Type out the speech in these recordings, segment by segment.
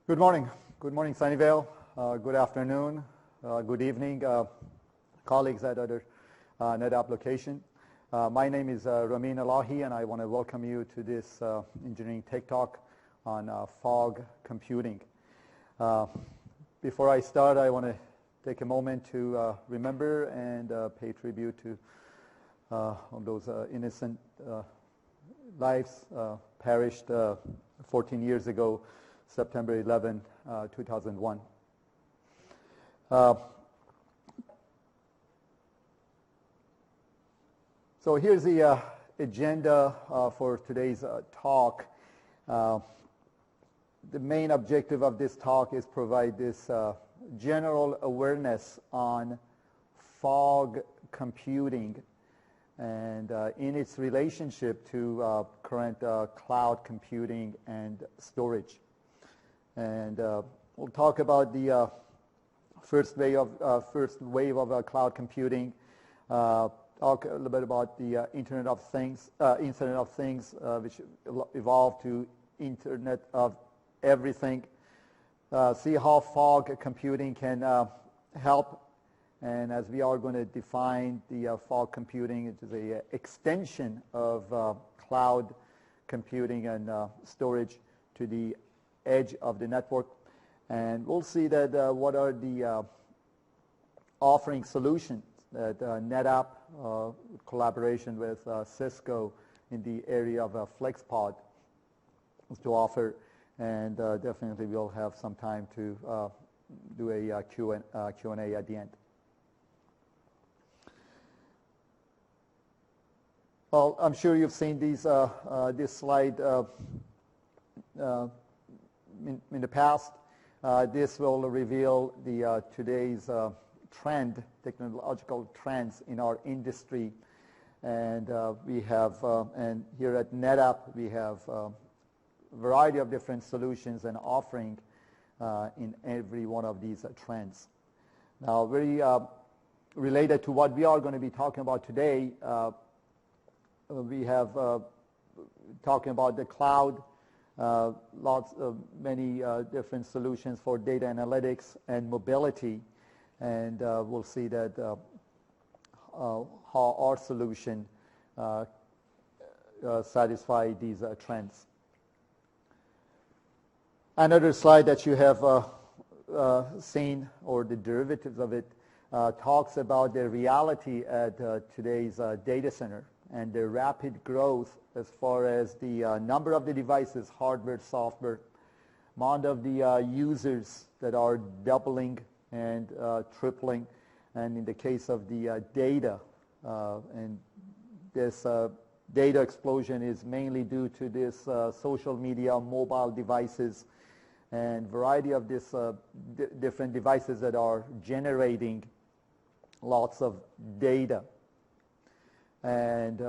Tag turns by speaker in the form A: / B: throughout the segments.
A: Good morning. Good morning, Sunnyvale. Good afternoon. Good evening, colleagues at other NetApp location. My name is Ramin, Elahi, and I want to welcome you to this Engineering Tech Talk on fog computing. Before I start, I want to take a moment to remember and pay tribute to those innocent lives perished 14 years ago, September 11, 2001. So here's the agenda for today's talk. The main objective of this talk is provide this general awareness on fog computing and in its relationship to current cloud computing and storage. And we'll talk about the first wave of cloud computing. Talk a little bit about the Internet of Things, which evolved to Internet of Everything. See how fog computing can help. And as we are going to define the fog computing, it is an extension of cloud computing and storage to the edge of the network. And we'll see that what are the offering solutions that NetApp, collaboration with Cisco in the area of FlexPod, is to offer. And definitely we'll have some time to do a Q&A at the end. Well, I'm sure you've seen this slide in the past. This will reveal the today's technological trends in our industry, and we have, and here at NetApp, we have a variety of different solutions and offering in every one of these trends. Now, very related to what we are going to be talking about today, we have talking about the cloud. Many different solutions for data analytics and mobility, and we'll see that how our solution satisfy these trends. Another slide that you have seen, or the derivatives of it, talks about the reality at today's data center and the rapid growth as far as the number of the devices, hardware, software, amount of the users that are doubling and tripling, and in the case of the data, and this data explosion is mainly due to this social media, mobile devices, and variety of this different devices that are generating lots of data. And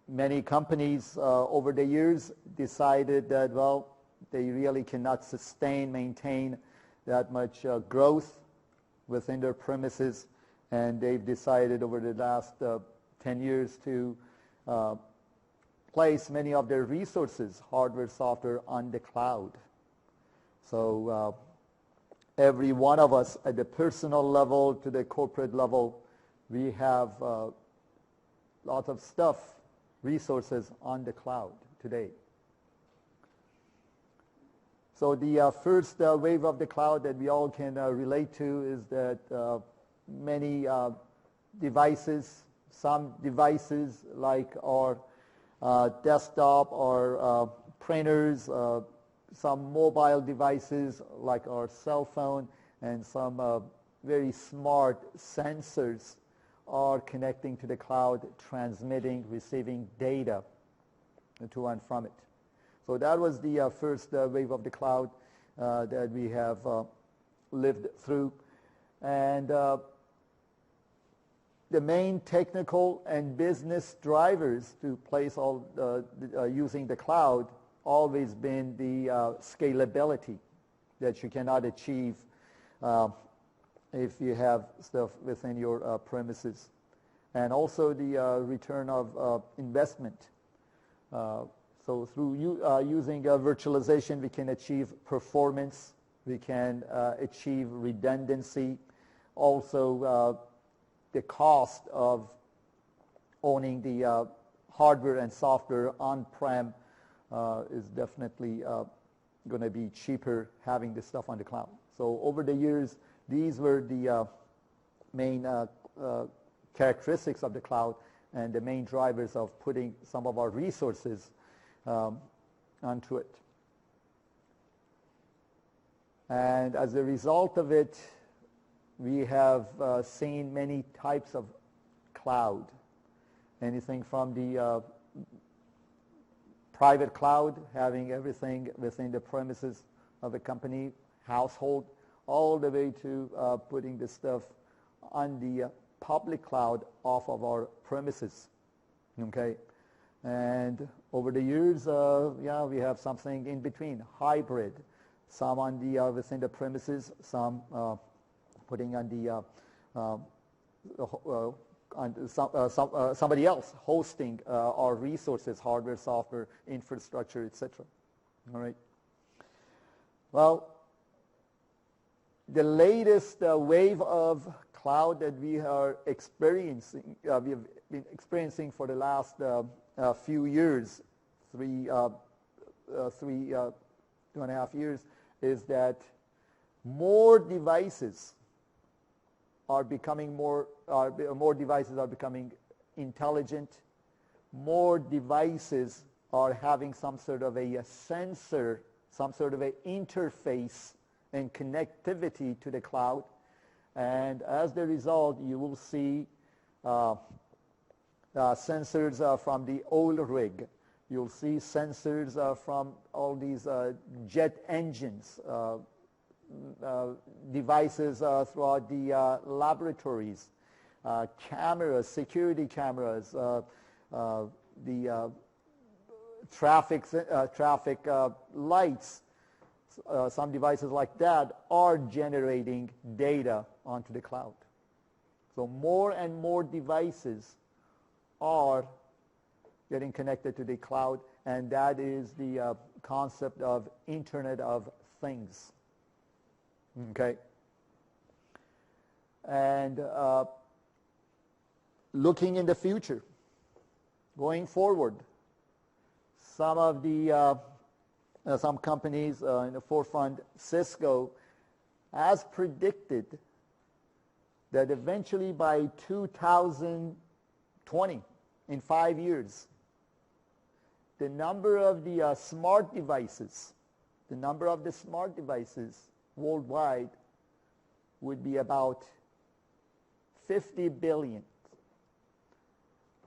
A: many companies over the years decided that, well, they really cannot maintain that much growth within their premises, and they've decided over the last 10 years to place many of their resources, hardware, software, on the cloud. So every one of us at the personal level to the corporate level, we have lots of stuff, resources on the cloud today. So the first wave of the cloud that we all can relate to is that many devices, some devices like our desktop or printers, some mobile devices like our cell phone, and some very smart sensors are connecting to the cloud, transmitting, receiving data to and from it. So that was the first wave of the cloud that we have lived through. And the main technical and business drivers to place all using the cloud always been the scalability that you cannot achieve if you have stuff within your premises, and also the return of investment. So So through using virtualization, we can achieve performance, we can achieve redundancy. Also, the cost of owning the hardware and software on-prem is definitely going to be cheaper having this stuff on the cloud. So over the years, these were the main characteristics of the cloud and the main drivers of putting some of our resources onto it. And as a result of it, we have seen many types of cloud. Anything from the private cloud, having everything within the premises of a company, household, all the way to putting the stuff on the public cloud off of our premises. Okay, and over the years, we have something in between, hybrid. Some on the within the premises, some putting on the somebody else hosting our resources, hardware, software, infrastructure, etc. All right. Well, the latest wave of cloud that we are experiencing, we have been experiencing for the last few years, 2.5 years, is that more devices are becoming more devices are becoming intelligent. More devices are having some sort of a sensor, some sort of an interface and connectivity to the cloud. And as the result, you will see sensors from the oil rig. You'll see sensors from all these jet engines, devices throughout the laboratories, cameras, security cameras, the traffic lights. Some devices like that are generating data onto the cloud. So more and more devices are getting connected to the cloud, and that is the concept of Internet of Things. Okay? And looking in the future, going forward, some of the some companies in the forefront, Cisco, has predicted that eventually by 2020, in 5 years, the number of the smart devices worldwide would be about 50 billion.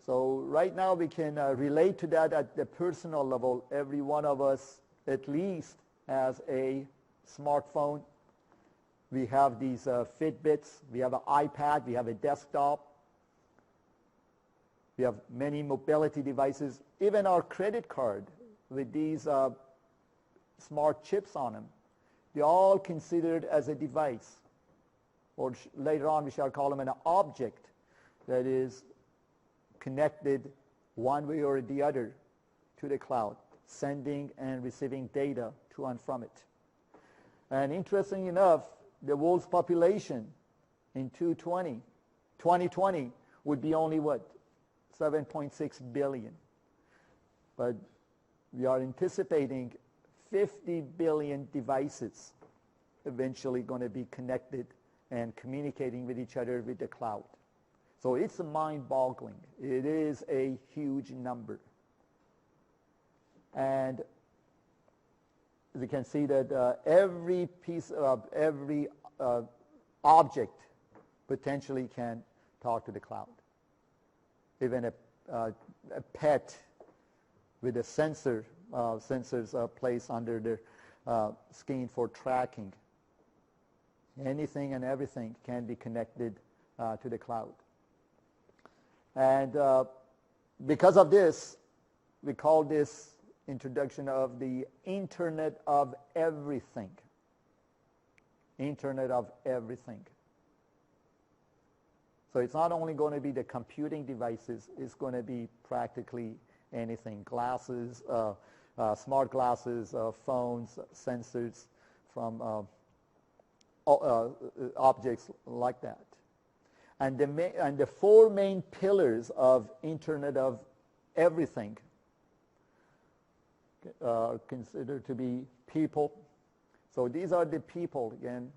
A: So right now we can relate to that at the personal level. Every one of us at least has a smartphone. We have these Fitbits, we have an iPad, we have a desktop. We have many mobility devices. Even our credit card with these smart chips on them, they're all considered as a device. Or later on we shall call them an object that is connected one way or the other to the cloud, sending and receiving data to and from it. And interesting enough, the world's population in 2020 would be only what? 7.6 billion. But we are anticipating 50 billion devices eventually going to be connected and communicating with each other with the cloud. So it's mind-boggling. It is a huge number. And as you can see that every piece of every object potentially can talk to the cloud. Even a pet with a sensor, sensors placed under their skin for tracking. Anything and everything can be connected to the cloud. And because of this, we call this introduction of the Internet of Everything. Internet of Everything. So it's not only going to be the computing devices, it's going to be practically anything, glasses, smart glasses, phones, sensors from objects like that. And the four main pillars of Internet of Everything are considered to be people. So these are the people. Again,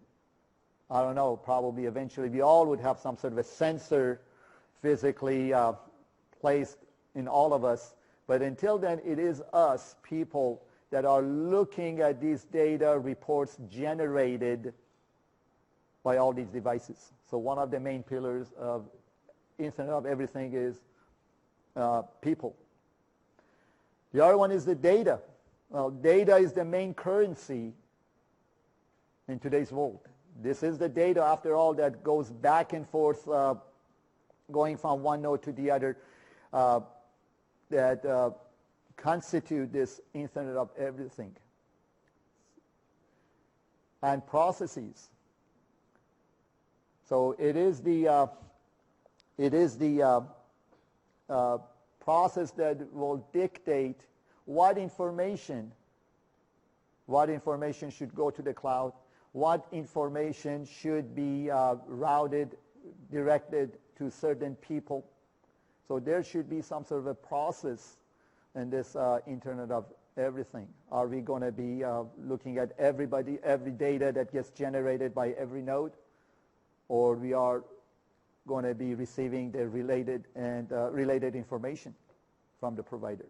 A: I don't know, probably eventually we all would have some sort of a sensor physically placed in all of us. But until then, it is us, people, that are looking at these data reports generated by all these devices. So one of the main pillars of Internet of Everything is people. The other one is the data. Well, data is the main currency in today's world. This is the data, after all, that goes back and forth, going from one node to the other, that constitute this Internet of Everything. And processes. So it is the process that will dictate what information should go to the cloud, what information should be routed, directed to certain people. So there should be some sort of a process in this Internet of Everything. Are we going to be looking at every data that gets generated by every node? Or we are going to be receiving the related information from the provider?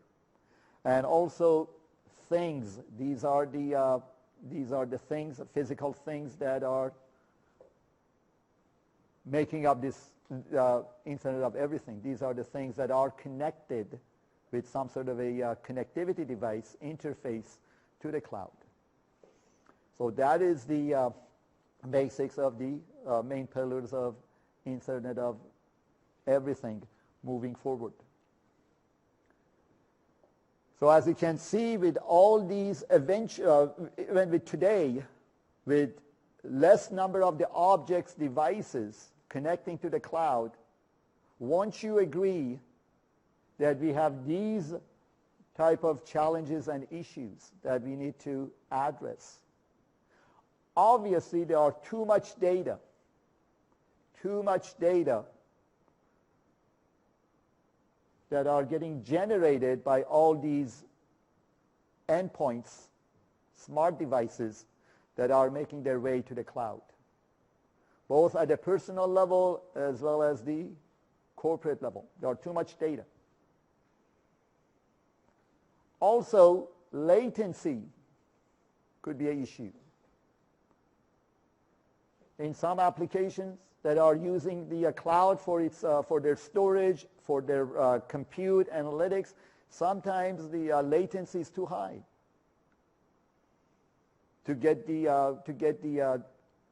A: And also things. These are the things, physical things that are making up this Internet of Everything. These are the things that are connected with some sort of a connectivity device interface to the cloud. So that is the basics of the main pillars of Internet of Everything moving forward. So as you can see, with all these even with today, with less number of the objects, devices connecting to the cloud, won't you agree that we have these type of challenges and issues that we need to address? Obviously, there are too much data that are getting generated by all these endpoints, smart devices that are making their way to the cloud, both at the personal level as well as the corporate level. There are too much data. Also, latency could be an issue. In some applications that are using the cloud for their storage, for their compute analytics, sometimes the latency is too high to get the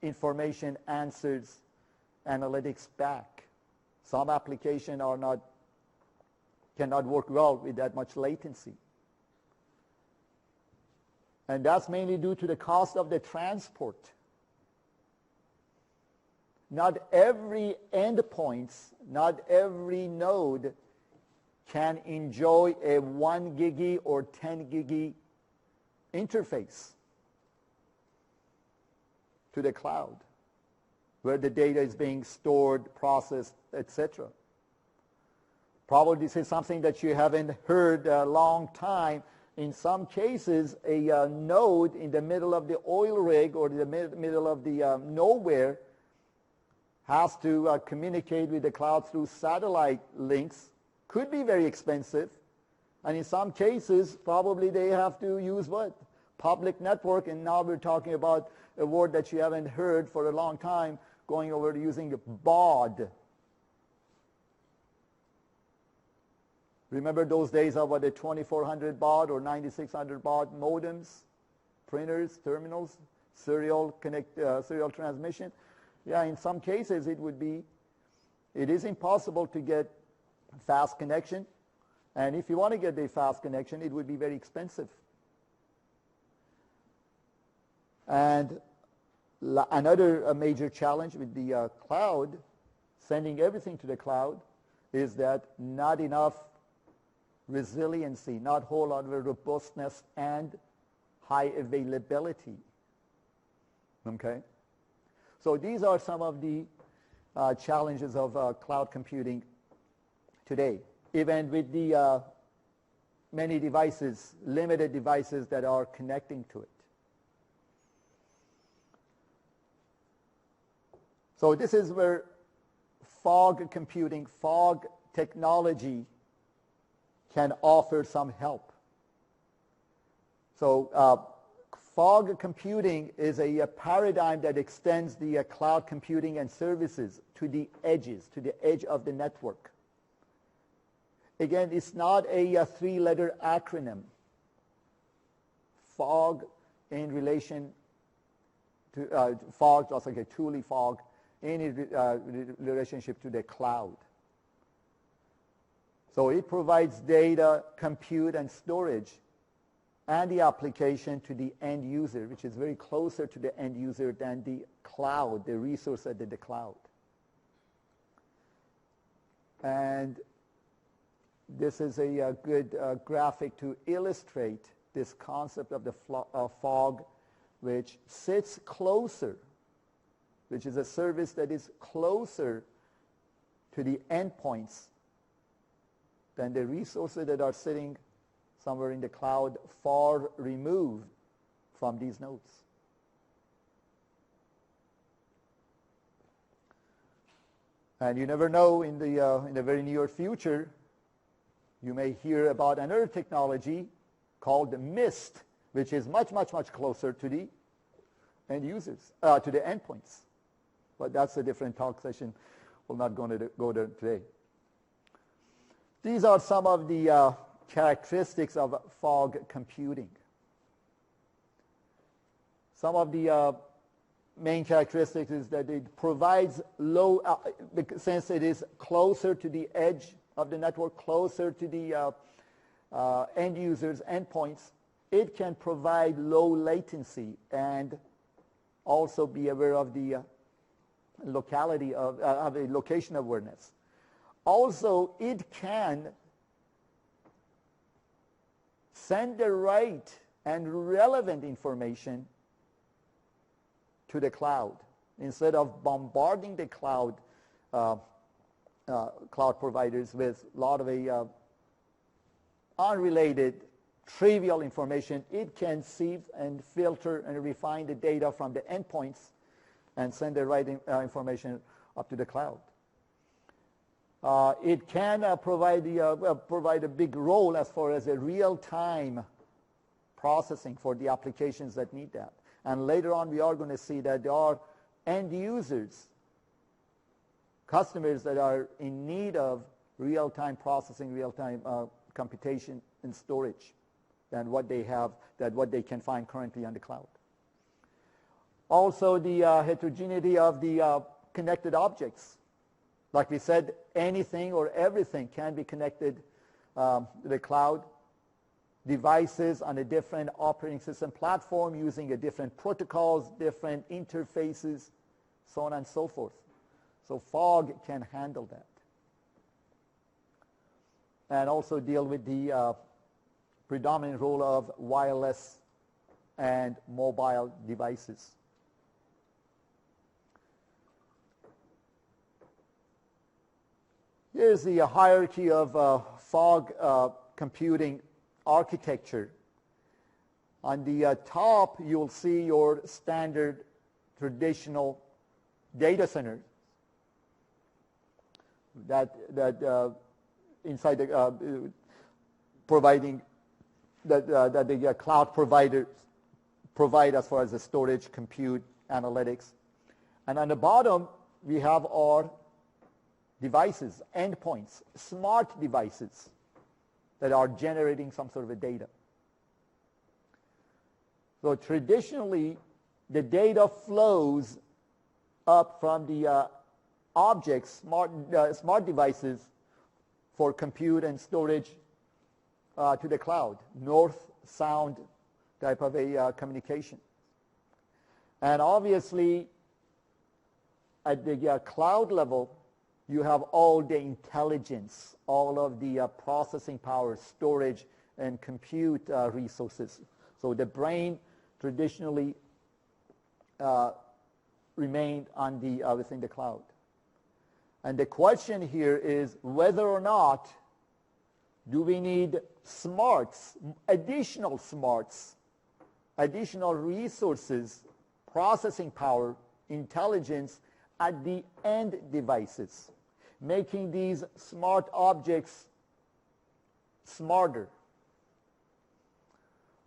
A: information, answers, analytics back. Some applications cannot work well with that much latency. And that's mainly due to the cost of the transport. Not every endpoint, not every node can enjoy a 1 gigi or 10 gigi interface to the cloud, where the data is being stored, processed, etc. Probably this is something that you haven't heard a long time. In some cases, a node in the middle of the oil rig or the middle of the nowhere has to communicate with the cloud through satellite links. Could be very expensive. And in some cases, probably they have to use what? Public network. And now we're talking about a word that you haven't heard for a long time, going over to using baud. Remember those days of what, the 2400 baud or 9600 baud modems, printers, terminals, serial transmission? Yeah, in some cases it is impossible to get fast connection. And if you want to get a fast connection, it would be very expensive. And another major challenge with the cloud, sending everything to the cloud, is that not enough resiliency, not a whole lot of robustness, and high availability. Okay? So these are some of the challenges of cloud computing today, even with the many devices, limited devices that are connecting to it. So this is where fog computing, fog technology can offer some help. So fog computing is a paradigm that extends the cloud computing and services to the edges, to the edge of the network. Again, it's not a three-letter acronym. Fog in relation to fog, just like a truly fog, in relationship to the cloud. So it provides data, compute, and storage, and the application to the end user, which is very closer to the end user than the cloud, the resource at the cloud. And this is a good graphic to illustrate this concept of the fog, which sits closer, which is a service that is closer to the endpoints than the resources that are sitting somewhere in the cloud far removed from these nodes. And you never know, in the very near future, you may hear about another technology called the MIST, which is much, much, much closer to the end users, to the endpoints. But that's a different talk session. We're not going to go there today. These are some of the characteristics of fog computing. Some of the main characteristics is that it provides low, since it is closer to the edge of the network, closer to the end users' endpoints, it can provide low latency and also be aware of the locality of a location awareness. Also, it can send the right and relevant information to the cloud instead of bombarding the cloud cloud providers with a lot of unrelated, trivial information. It can sieve and filter and refine the data from the endpoints and send the right information up to the cloud. It can provide a big role as far as a real-time processing for the applications that need that. And later on, we are going to see that there are end users, customers that are in need of real-time processing, real-time computation and storage than what they have, what they can find currently on the cloud. Also, the heterogeneity of the connected objects. Like we said, anything or everything can be connected to the cloud. Devices on a different operating system platform using a different protocols, different interfaces, so on and so forth. So fog can handle that. And also deal with the predominant role of wireless and mobile devices. Here's the hierarchy of fog computing architecture. On the top, you'll see your standard traditional data center that inside the providing that the cloud providers provide as far as the storage, compute, analytics. And on the bottom, we have our devices, endpoints, smart devices that are generating some sort of a data. So traditionally, the data flows up from the objects, smart devices for compute and storage to the cloud, north-south type of a communication. And obviously, at the cloud level, you have all the intelligence, all of the processing power, storage, and compute resources. So the brain traditionally remained on within the cloud. And the question here is whether or not do we need smarts, additional resources, processing power, intelligence at the end devices, making these smart objects smarter?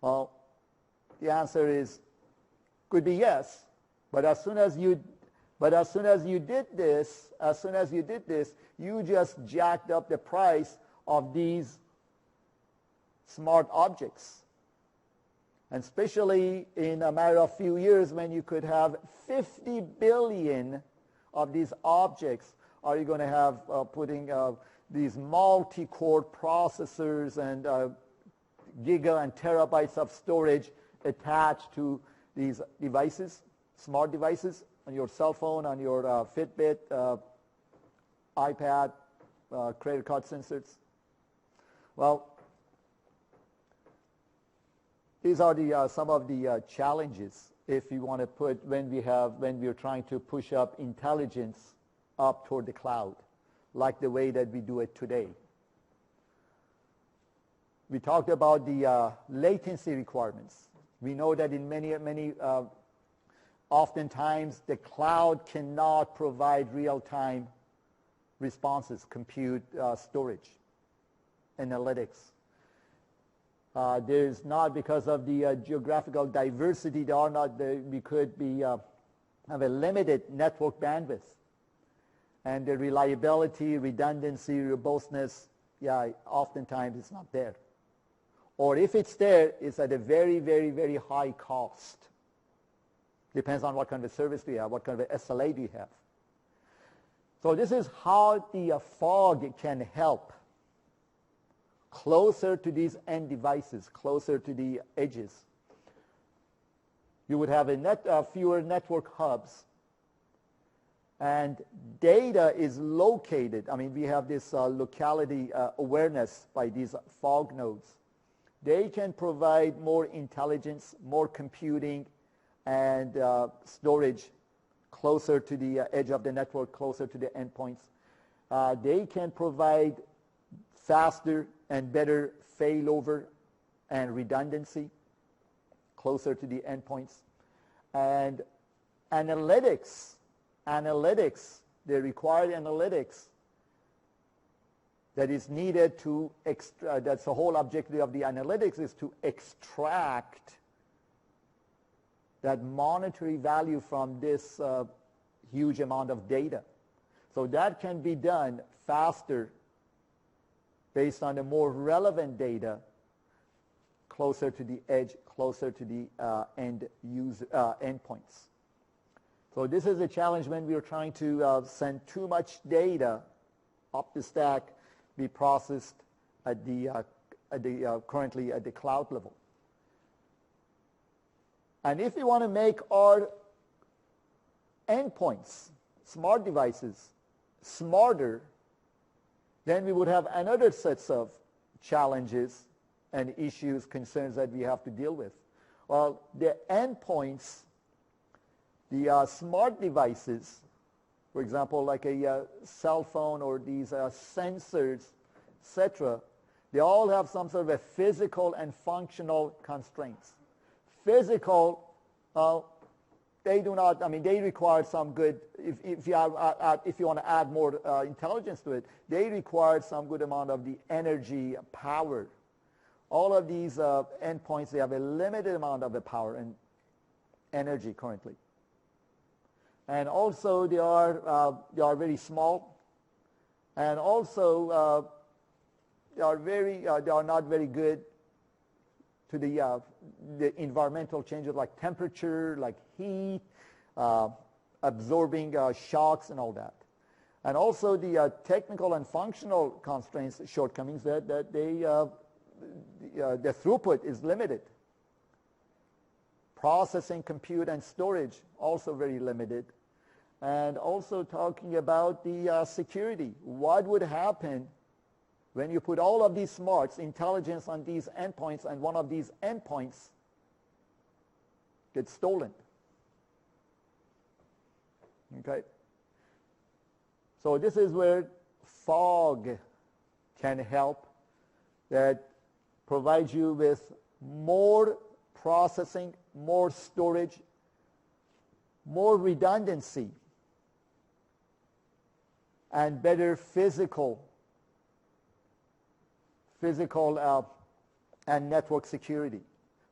A: Well, the answer is could be yes, but as soon as you did this, you just jacked up the price of these smart objects. And especially in a matter of few years when you could have 50 billion of these objects, are you going to have putting these multi-core processors and giga and terabytes of storage attached to these devices, smart devices, on your cell phone, on your Fitbit, iPad, credit card sensors? Well, these are some of the challenges if you want to put when we're trying to push up intelligence up toward the cloud, like the way that we do it today. We talked about the latency requirements. We know that in many oftentimes the cloud cannot provide real-time responses, compute, storage, analytics. There's not, because of the geographical diversity, we could have a limited network bandwidth. And the reliability, redundancy, robustness, oftentimes it's not there. Or if it's there, it's at a very, very, very high cost. Depends on what kind of service do you have, what kind of SLA do you have. So this is how the fog can help closer to these end devices, closer to the edges. You would have fewer network hubs, and data is located. I mean, we have this locality awareness by these fog nodes. They can provide more intelligence, more computing, and storage closer to the edge of the network, closer to the endpoints. They can provide faster and better failover and redundancy closer to the endpoints. And analytics, the required analytics that is needed to, that's the whole objective of the analytics, is to extract that monetary value from this huge amount of data. So that can be done faster based on the more relevant data closer to the edge, closer to the endpoints. So this is a challenge when we are trying to send too much data up the stack, be processed at currently at the cloud level. And if we want to make our endpoints, smart devices, smarter, then we would have another sets of challenges and issues, concerns that we have to deal with. Well, the endpoints, the smart devices, for example, like a cell phone or these sensors, etc., they all have some sort of a physical and functional constraints. Physical, they do not, I mean, they require some good, if you want to add more intelligence to it, they require some good amount of the energy, power. All of these endpoints, they have a limited amount of the power and energy currently. And also they are very small, and also they are not very good to the environmental changes like temperature, like heat, absorbing shocks and all that. And also the technical and functional constraints, shortcomings, that the throughput is limited. Processing, compute, and storage also very limited. and also talking about the security. What would happen when you put all of these smarts, intelligence on these endpoints, and one of these endpoints gets stolen? Okay. So this is where fog can help, that provides you with more processing, more storage, more redundancy, and better physical and network security.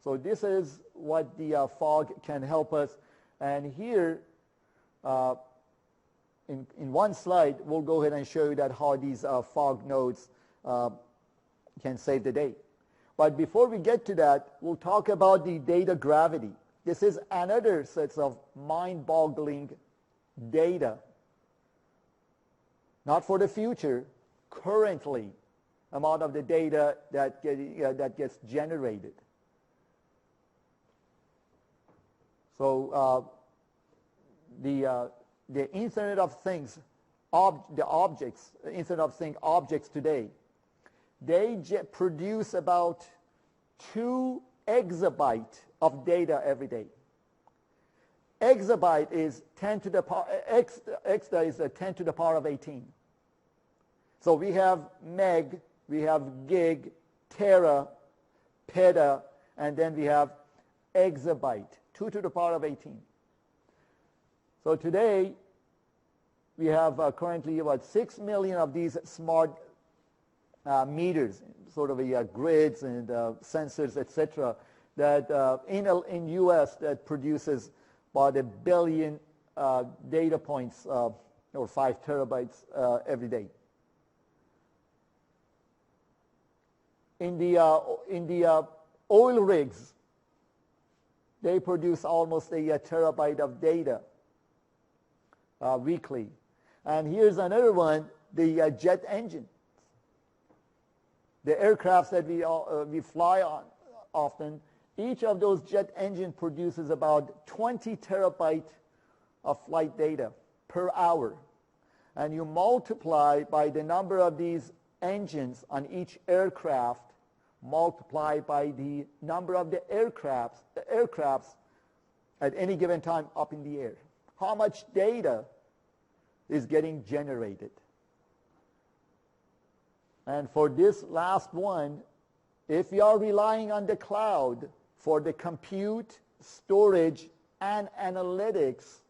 A: So this is what the fog can help us. And here, in one slide, we'll go ahead and show you that how these fog nodes can save the day. But before we get to that, we'll talk about the data gravity. This is another set of mind-boggling data. Not for the future, currently, amount of the data that gets generated. So the Internet of Things, Internet of Things objects today, they produce about 2 exabytes of data every day. Exabyte is 10 to the power, extra is 10 to the power of 18. So we have meg, we have gig, tera, peta, and then we have exabyte, 2 to the power of 18. So today, we have currently about 6 million of these smart meters, sort of grids and sensors, etc., that in U.S. that produces about 1 billion data points or 5 terabytes every day. In the oil rigs, they produce almost a terabyte of data weekly. And here's another one, the jet engine. The aircrafts that we fly on often, each of those jet engine produces about 20 terabyte of flight data per hour. And you multiply by the number of these engines on each aircraft, multiply by the number of the aircrafts at any given time up in the air. How much data is getting generated? And for this last one, if you are relying on the cloud for the compute, storage, and analytics,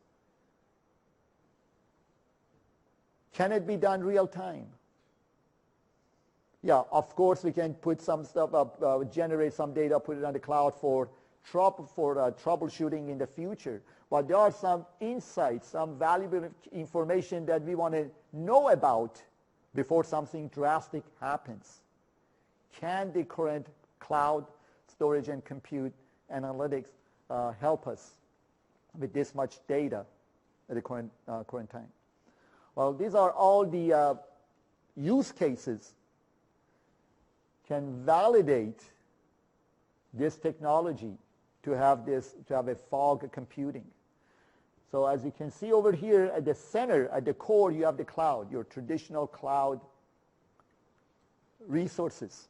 A: can it be done real time? Yeah, of course we can put some stuff up, generate some data, put it on the cloud for troubleshooting in the future. But there are some insights, some valuable information that we want to know about before something drastic happens. Can the current cloud storage and compute analytics help us with this much data at the current time? Well, these are all the use cases can validate this technology to have a fog computing. So as you can see over here at the center, at the core, you have the cloud, your traditional cloud resources.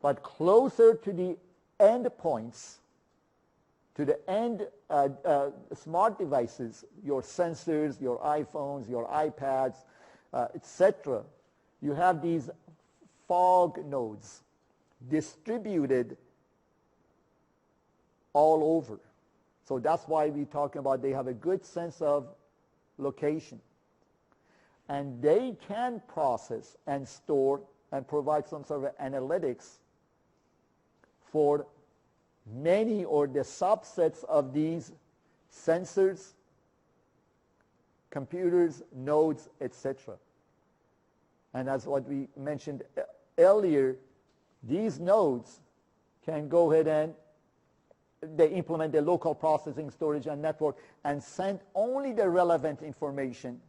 A: But closer to the endpoints, to the end smart devices, your sensors, your iPhones, your iPads, etc., you have these fog nodes distributed all over. So that's why we're talking about they have a good sense of location. And they can process and store and provide some sort of analytics for many or the subsets of these sensors, computers, nodes, etc. And as what we mentioned earlier, these nodes can go ahead and they implement the local processing, storage, and network and send only the relevant information,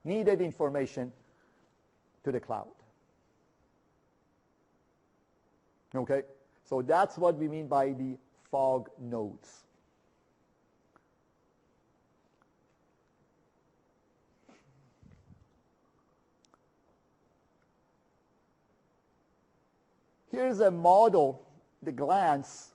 A: needed information, to the cloud. Okay? So that's what we mean by the fog nodes. here's a model, the glance,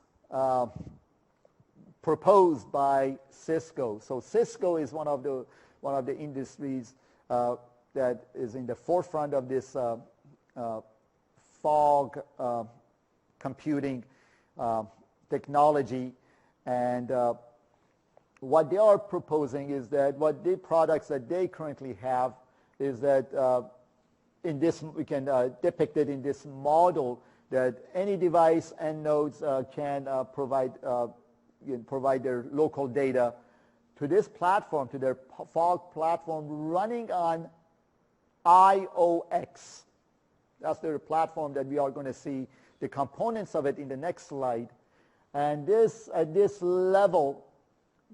A: proposed by Cisco. So Cisco is one of the industries that is in the forefront of this fog computing technology, and what they are proposing is that what the products that they currently have is that in this, we can depict it in this model, that any device and nodes can provide their local data to this platform, to their fog platform running on IOX. That's the platform that we are going to see the components of it in the next slide. And this, at this level,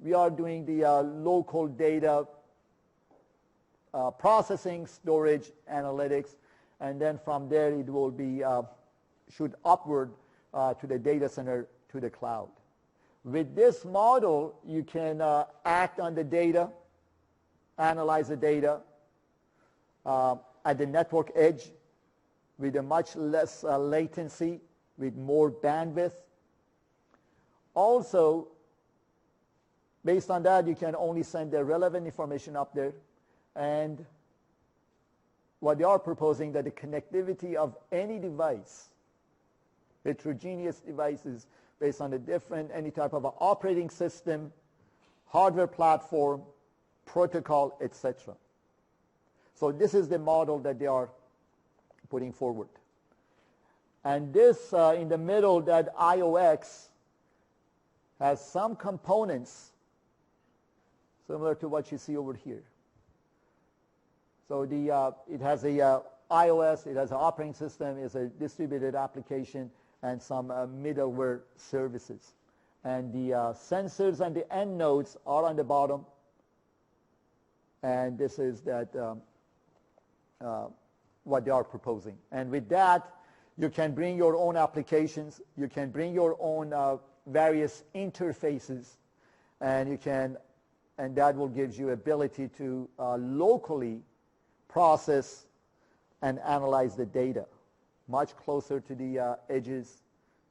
A: we are doing the local data processing, storage, analytics, and then from there it will be shoot upward to the data center, to the cloud. With this model, you can act on the data, analyze the data at the network edge with a much less latency, with more bandwidth. Also, based on that, you can only send the relevant information up there. And what they are proposing, that the connectivity of any device, heterogeneous devices, based on any type of operating system, hardware platform, protocol, etc. So this is the model that they are putting forward. And this, in the middle, that IOX has some components similar to what you see over here. So it has a iOS, it has an operating system, it's a distributed application, and some middleware services. And the sensors and the end nodes are on the bottom. And this is what they are proposing. And with that, you can bring your own applications, you can bring your own various interfaces, and that will give you ability to locally process and analyze the data much closer to the edges,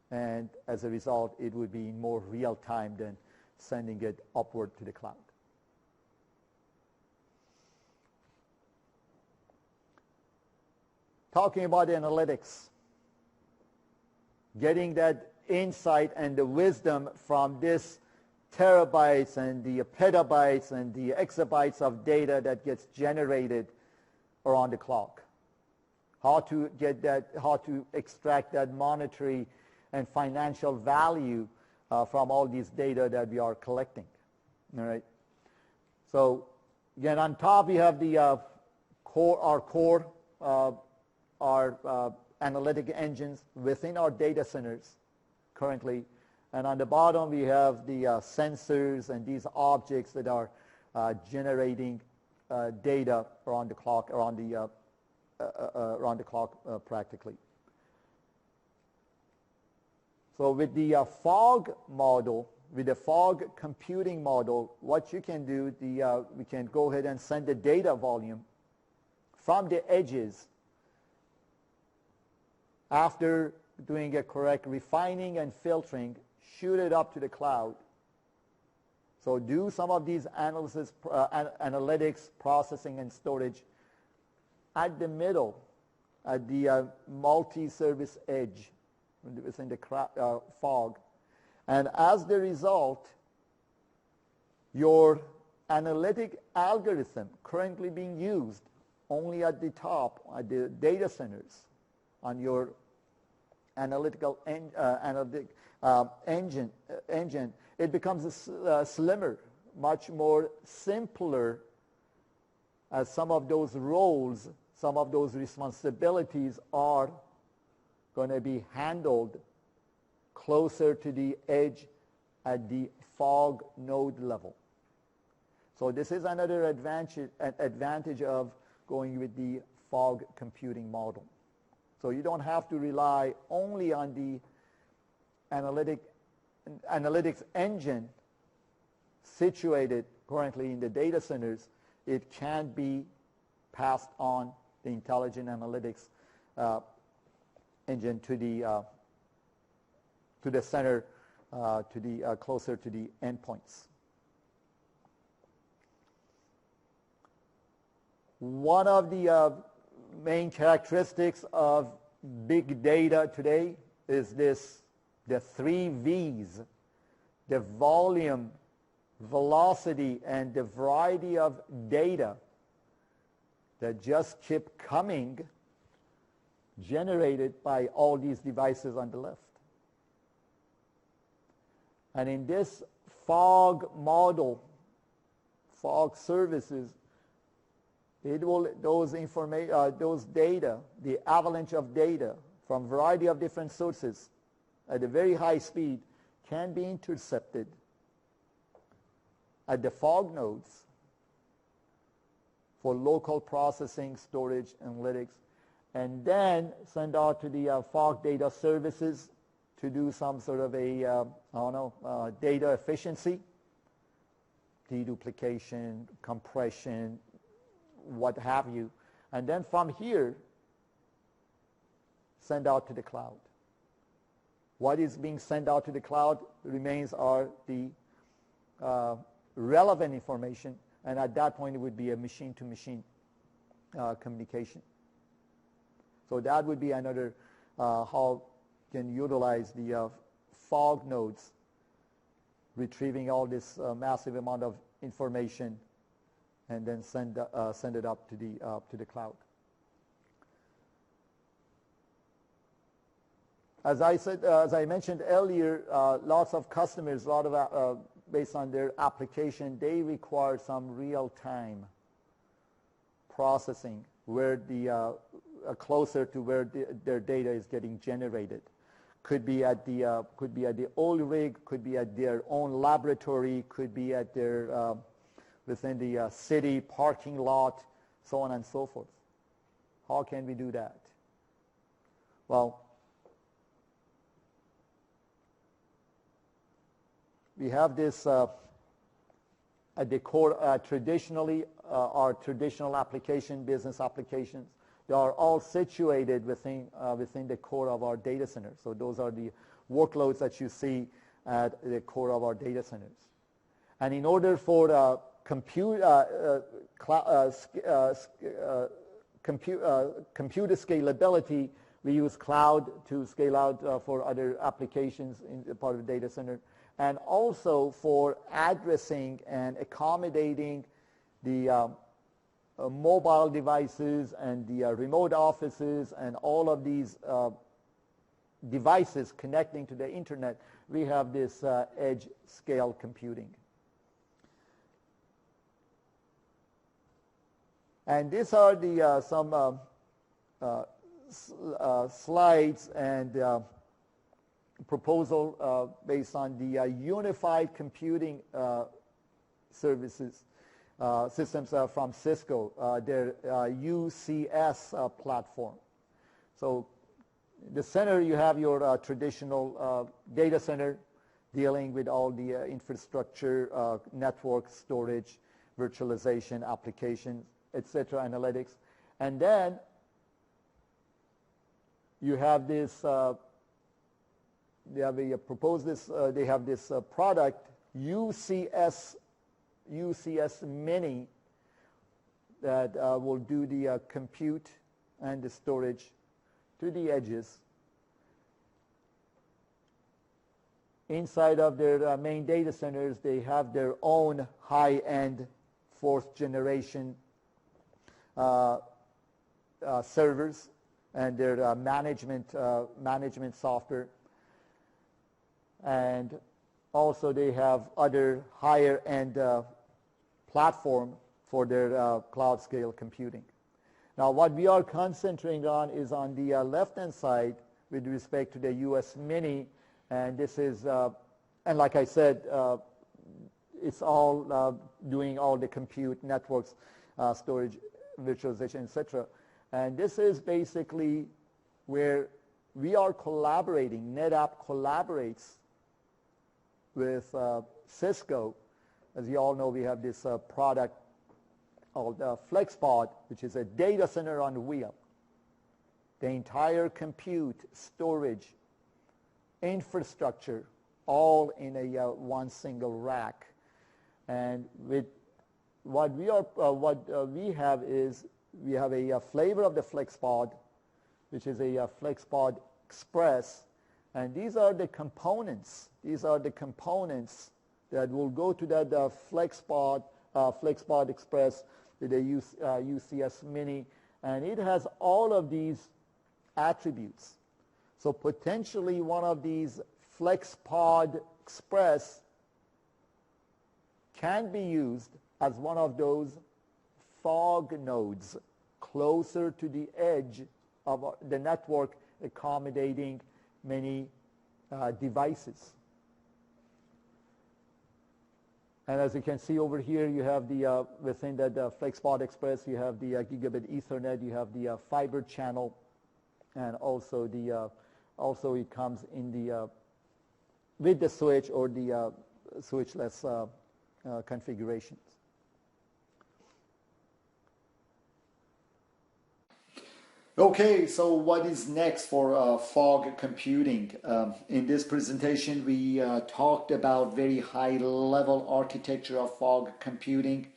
A: and as a result, it would be more real time than sending it upward to the cloud. Talking about analytics, getting that insight and the wisdom from this terabytes and the petabytes and the exabytes of data that gets generated around the clock. How to get that, how to extract that monetary and financial value from all these data that we are collecting. All right. So again, on top we have the our analytic engines within our data centers currently, and on the bottom we have the sensors and these objects that are generating data around the clock, practically. So with the fog model, with the fog computing model, what you can do, we can go ahead and send the data volume from the edges after doing a correct refining and filtering, shoot it up to the cloud. So do some of these analytics, processing, and storage at the middle, at the multi-service edge within the fog. And as the result, your analytic algorithm currently being used only at the top, at the data centers, on your analytical engine, it becomes slimmer, much more simpler, as some of those roles, some of those responsibilities are going to be handled closer to the edge at the fog node level. So this is another advantage of going with the fog computing model. So you don't have to rely only on the analytics engine situated currently in the data centers. It can be passed on, the intelligent analytics engine to the center, closer to the endpoints. One of the main characteristics of big data today is the 3 V's, the volume, velocity, and the variety of data that just keep coming, generated by all these devices on the left. And in this fog model, fog services, those data, the avalanche of data from a variety of different sources at a very high speed can be intercepted at the fog nodes for local processing, storage, analytics, and then send out to the fog data services to do some sort of a, data efficiency, deduplication, compression, what have you. And then from here, send out to the cloud. What is being sent out to the cloud remains are the relevant information, and at that point it would be a machine-to-machine communication. So that would be another how you can utilize the fog nodes, retrieving all this massive amount of information, and then send it up to the cloud. As I mentioned earlier, lots of customers, based on their application, they require some real-time processing where closer to where their data is getting generated. Could be at the oil rig, could be at their own laboratory, could be at their within the city parking lot, so on and so forth. How can we do that? Well, we have this at the core. Traditionally, our traditional application, business applications, they are all situated within the core of our data center. So those are the workloads that you see at the core of our data centers. And in order for computer scalability, we use cloud to scale out for other applications in part of the data center, and also for addressing and accommodating the mobile devices and the remote offices and all of these devices connecting to the internet. We have this edge scale computing. And these are the some slides and proposal based on the unified computing services systems from Cisco, their UCS platform. So the center, you have your traditional data center dealing with all the infrastructure, network, storage, virtualization, applications, etc., analytics. And then you have this, they have this product, UCS Mini, that will do the compute and the storage to the edges. Inside of their main data centers, they have their own high-end 4th generation servers and their management software. And also they have other higher-end platform for their cloud scale computing. Now what we are concentrating on is on the left-hand side with respect to the US Mini, and this is, and like I said, it's all doing all the compute, networks, storage, virtualization, etc. And this is basically where we are collaborating. NetApp collaborates with Cisco. As you all know, we have this product called FlexPod, which is a data center on the wheel the entire compute, storage, infrastructure, all in a one single rack. And with what we have is we have a flavor of the FlexPod, which is a FlexPod Express, and these are the components. These are the components that will go to that FlexPod Express, the UCS Mini, and it has all of these attributes. So potentially one of these FlexPod Express can be used as one of those fog nodes closer to the edge of the network, accommodating many devices. And as you can see over here, you have the within the FlexPod Express, you have the gigabit Ethernet, you have the fiber channel, and also the also it comes in the with the switch or the switchless configurations. Okay, so what is next for fog computing? In this presentation, we talked about very high-level architecture of fog computing.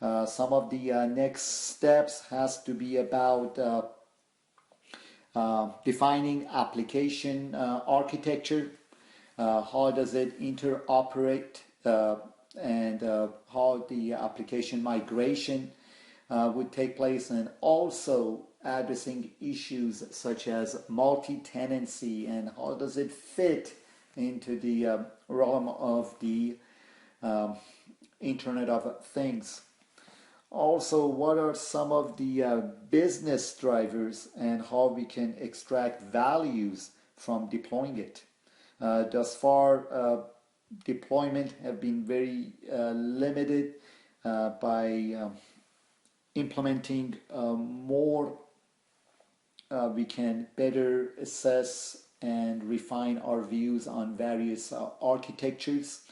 A: Some of the next steps has to be about defining application architecture, how does it interoperate, and how the application migration would take place, and also addressing issues such as multi-tenancy and how does it fit into the realm of the Internet of Things. Also, what are some of the business drivers and how we can extract values from deploying it. Thus far, deployment have been very limited by implementing more. We can better assess and refine our views on various architectures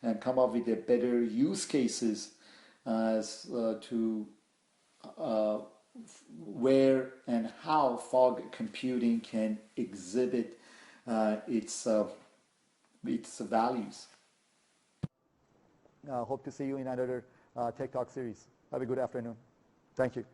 A: and come up with a better use cases as to where and how fog computing can exhibit its values. Hope to see you in another Tech Talk series. Have a good afternoon. Thank you.